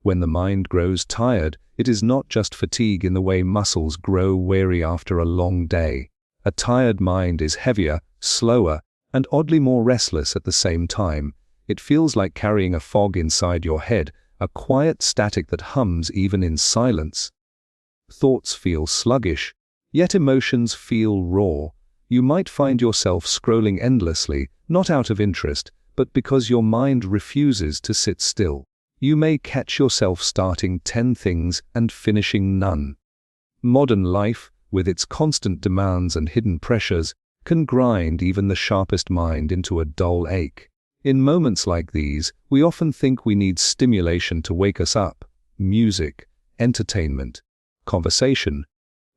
When the mind grows tired, it is not just fatigue in the way muscles grow weary after a long day. A tired mind is heavier, slower, and oddly more restless at the same time. It feels like carrying a fog inside your head, a quiet static that hums even in silence. Thoughts feel sluggish, yet emotions feel raw. You might find yourself scrolling endlessly, not out of interest, but because your mind refuses to sit still. You may catch yourself starting 10 things and finishing none. Modern life, with its constant demands and hidden pressures, can grind even the sharpest mind into a dull ache. In moments like these, we often think we need stimulation to wake us up: music, entertainment, conversation.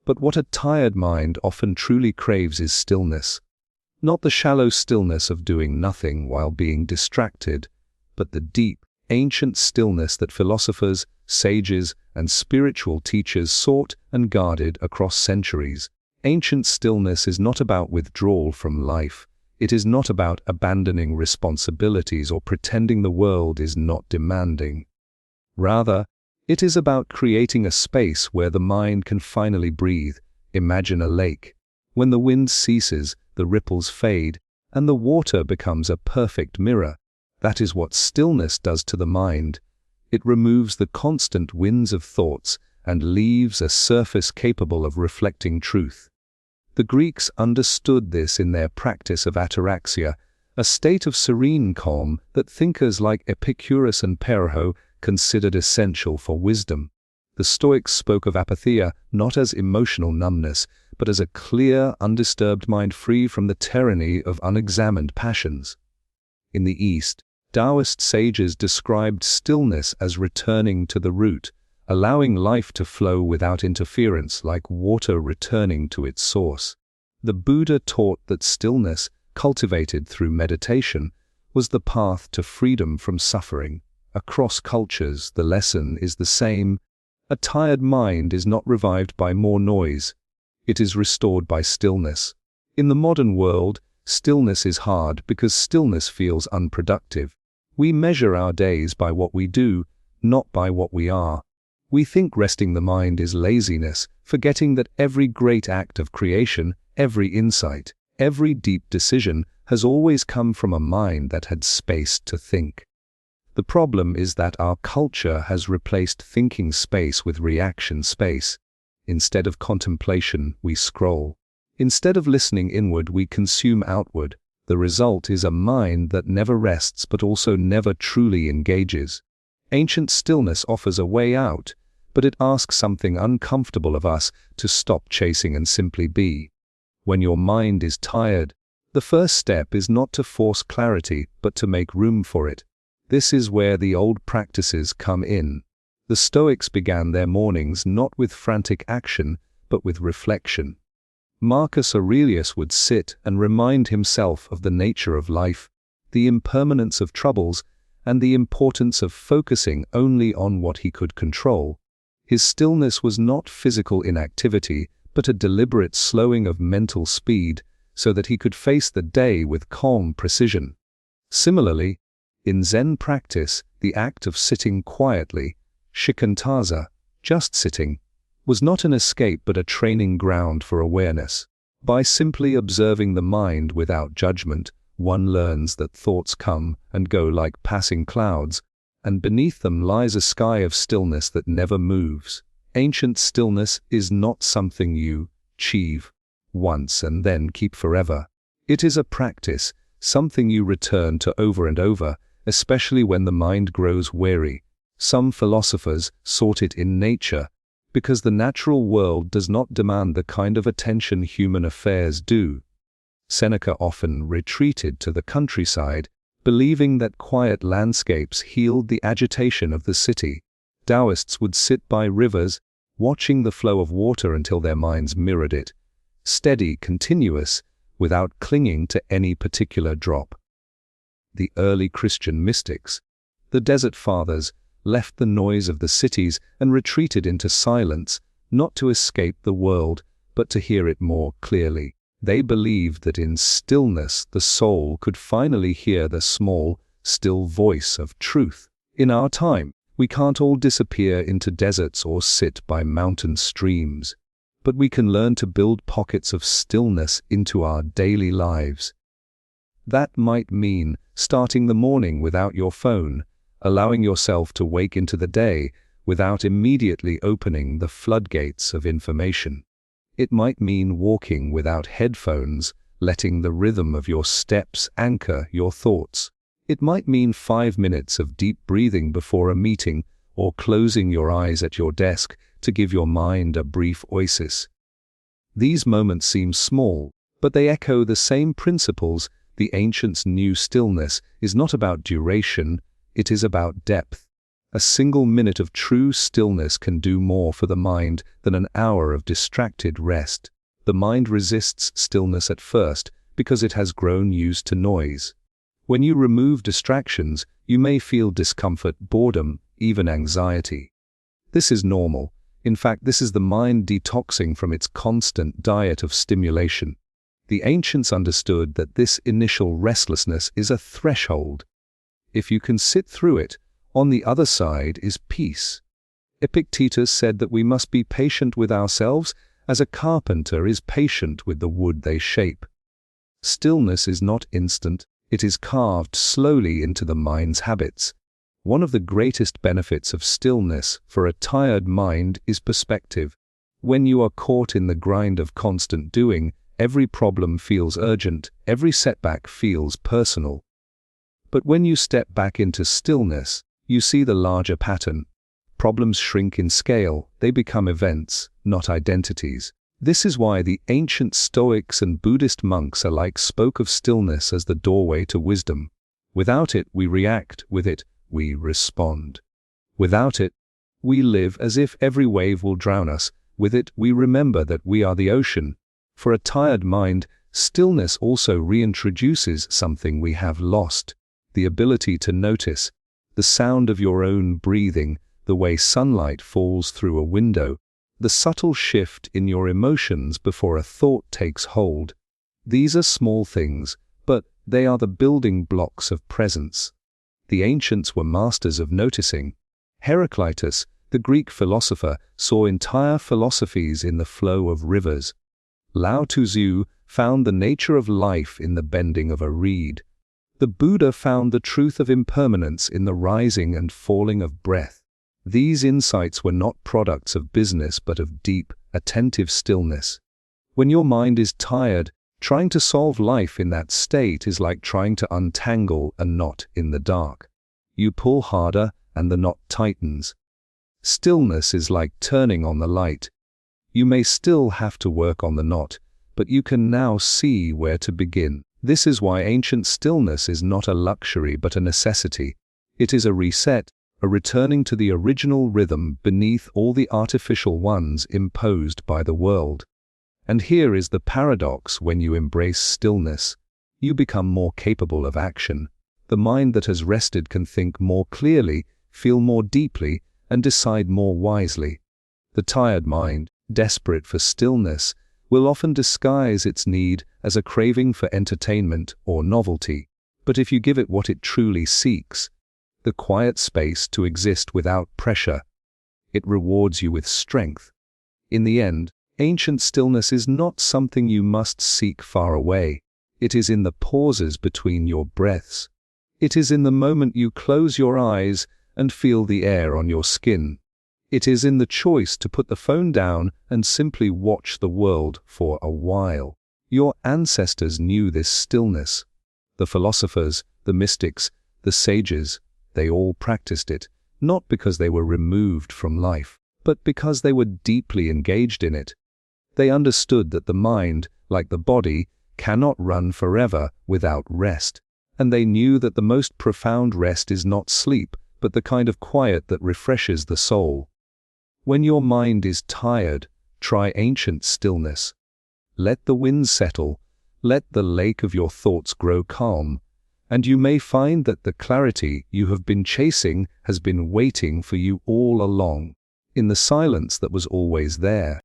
But what a tired mind often truly craves is stillness. Not the shallow stillness of doing nothing while being distracted, but the deep, ancient stillness that philosophers, sages, and spiritual teachers sought and guarded across centuries. Ancient stillness is not about withdrawal from life. It is not about abandoning responsibilities or pretending the world is not demanding. Rather, it is about creating a space where the mind can finally breathe. Imagine a lake. When the wind ceases, the ripples fade, and the water becomes a perfect mirror. That is what stillness does to the mind. It removes the constant winds of thoughts and leaves a surface capable of reflecting truth. The Greeks understood this in their practice of ataraxia, a state of serene calm that thinkers like Epicurus and Pyrrho considered essential for wisdom. The Stoics spoke of apatheia not as emotional numbness, but as a clear, undisturbed mind free from the tyranny of unexamined passions. In the East, Taoist sages described stillness as returning to the root, allowing life to flow without interference like water returning to its source. The Buddha taught that stillness, cultivated through meditation, was the path to freedom from suffering. Across cultures, the lesson is the same. A tired mind is not revived by more noise. It is restored by stillness. In the modern world, stillness is hard because stillness feels unproductive. We measure our days by what we do, not by what we are. We think resting the mind is laziness, forgetting that every great act of creation, every insight, every deep decision has always come from a mind that had space to think. The problem is that our culture has replaced thinking space with reaction space. Instead of contemplation, we scroll. Instead of listening inward, we consume outward. The result is a mind that never rests but also never truly engages. Ancient stillness offers a way out, but it asks something uncomfortable of us: to stop chasing and simply be. When your mind is tired, the first step is not to force clarity, but to make room for it. This is where the old practices come in. The Stoics began their mornings not with frantic action, but with reflection. Marcus Aurelius would sit and remind himself of the nature of life, the impermanence of troubles, and the importance of focusing only on what he could control. His stillness was not physical inactivity, but a deliberate slowing of mental speed, so that he could face the day with calm precision. Similarly, in Zen practice, the act of sitting quietly, shikantaza, just sitting, was not an escape but a training ground for awareness. By simply observing the mind without judgment, one learns that thoughts come and go like passing clouds, and beneath them lies a sky of stillness that never moves. Ancient stillness is not something you achieve once and then keep forever. It is a practice, something you return to over and over, especially when the mind grows weary. Some philosophers sought it in nature, because the natural world does not demand the kind of attention human affairs do. Seneca often retreated to the countryside, believing that quiet landscapes healed the agitation of the city. Taoists would sit by rivers, watching the flow of water until their minds mirrored it, steady, continuous, without clinging to any particular drop. The early Christian mystics, the Desert Fathers, left the noise of the cities and retreated into silence, not to escape the world, but to hear it more clearly. They believed that in stillness the soul could finally hear the small, still voice of truth. In our time, We can't all disappear into deserts or sit by mountain streams, but we can learn to build pockets of stillness into our daily lives. That might mean starting the morning without your phone, allowing yourself to wake into the day without immediately opening the floodgates of information. It might mean walking without headphones, letting the rhythm of your steps anchor your thoughts. It might mean 5 minutes of deep breathing before a meeting, or closing your eyes at your desk to give your mind a brief oasis. These moments seem small, but they echo the same principles. The ancients knew stillness is not about duration, it is about depth. A single minute of true stillness can do more for the mind than an hour of distracted rest. The mind resists stillness at first because it has grown used to noise. When you remove distractions, you may feel discomfort, boredom, even anxiety. This is normal. In fact, this is the mind detoxing from its constant diet of stimulation. The ancients understood that this initial restlessness is a threshold. If you can sit through it, on the other side is peace. Epictetus said that we must be patient with ourselves as a carpenter is patient with the wood they shape. Stillness is not instant. It is carved slowly into the mind's habits. One of the greatest benefits of stillness for a tired mind is perspective. When you are caught in the grind of constant doing, every problem feels urgent, every setback feels personal. But when you step back into stillness, you see the larger pattern. Problems shrink in scale, they become events, not identities. This is why the ancient Stoics and Buddhist monks alike spoke of stillness as the doorway to wisdom. Without it, we react. With it, we respond. Without it, we live as if every wave will drown us. With it, we remember that we are the ocean. For a tired mind, stillness also reintroduces something we have lost: the ability to notice the sound of your own breathing, the way sunlight falls through a window, the subtle shift in your emotions before a thought takes hold. These are small things, but they are the building blocks of presence. The ancients were masters of noticing. Heraclitus, the Greek philosopher, saw entire philosophies in the flow of rivers. Lao Tzu found the nature of life in the bending of a reed. The Buddha found the truth of impermanence in the rising and falling of breath. These insights were not products of business but of deep, attentive stillness. When your mind is tired, trying to solve life in that state is like trying to untangle a knot in the dark. You pull harder and the knot tightens. Stillness is like turning on the light. You may still have to work on the knot, but you can now see where to begin. This is why ancient stillness is not a luxury but a necessity. It is a reset, a returning to the original rhythm beneath all the artificial ones imposed by the world. And here is the paradox: when you embrace stillness, you become more capable of action. The mind that has rested can think more clearly, feel more deeply, and decide more wisely. The tired mind, desperate for stillness, will often disguise its need as a craving for entertainment or novelty. But if you give it what it truly seeks, the quiet space to exist without pressure, it rewards you with strength. In the end, ancient stillness is not something you must seek far away. It is in the pauses between your breaths. It is in the moment you close your eyes and feel the air on your skin. It is in the choice to put the phone down and simply watch the world for a while. Your ancestors knew this stillness. The philosophers, the mystics, the sages, they all practiced it, not because they were removed from life, but because they were deeply engaged in it. They understood that the mind, like the body, cannot run forever without rest, and they knew that the most profound rest is not sleep, but the kind of quiet that refreshes the soul. When your mind is tired, try ancient stillness. Let the winds settle, let the lake of your thoughts grow calm, and you may find that the clarity you have been chasing has been waiting for you all along, in the silence that was always there.